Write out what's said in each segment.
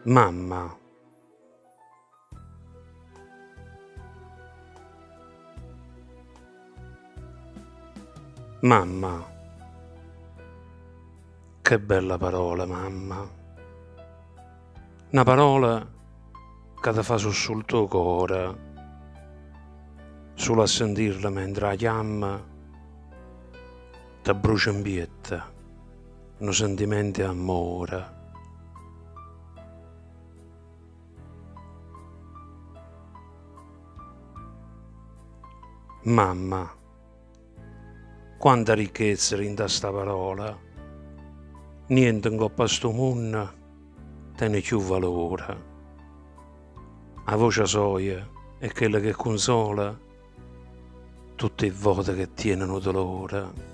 Mamma, mamma, che bella parola, mamma. Una parola che ti fa sul tuo cuore, solo a sentirla mentre la chiama, ti brucia in pietta, un sentimento di amore. Mamma, quanta ricchezza in questa parola, niente in coppa a sto mondo tiene più valore. La voce soia è quella che consola tutte le volte che tienono dolore.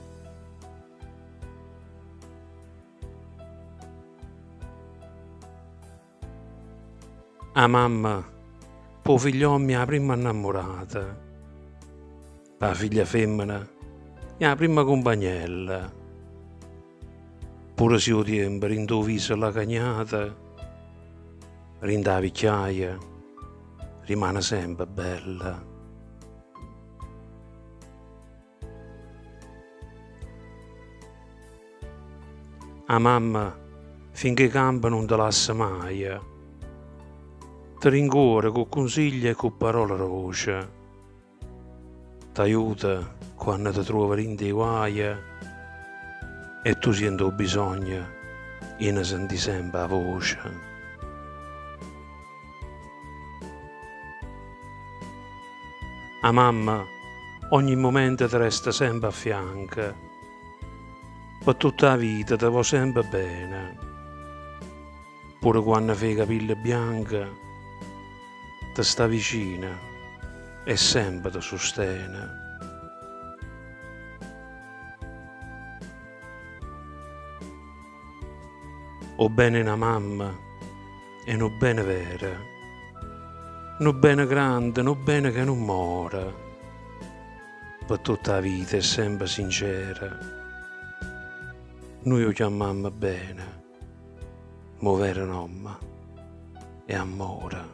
A mamma, po' figlio mia la prima innamorata, la figlia femmina è la prima compagnella. Pure se il tempo rinda il viso alla cagnata, rinda la vecchiaia, rimane sempre bella. A mamma, finché campa non te lascia mai, ti rincuora con consigli e con parole roce, ti aiuta quando ti trovi in dei guai e tu senti il bisogno e ne senti sempre la voce. A mamma ogni momento ti resta sempre a fianco, per tutta la vita ti va sempre bene, pure quando fai i capelli bianchi, ti sta vicina e sempre ti sostiene. O bene una mamma è un bene vero, un bene grande, un bene che non muore, per tutta la vita è sempre sincera. Noi lo chiamiamo bene, ma vero nome è amore.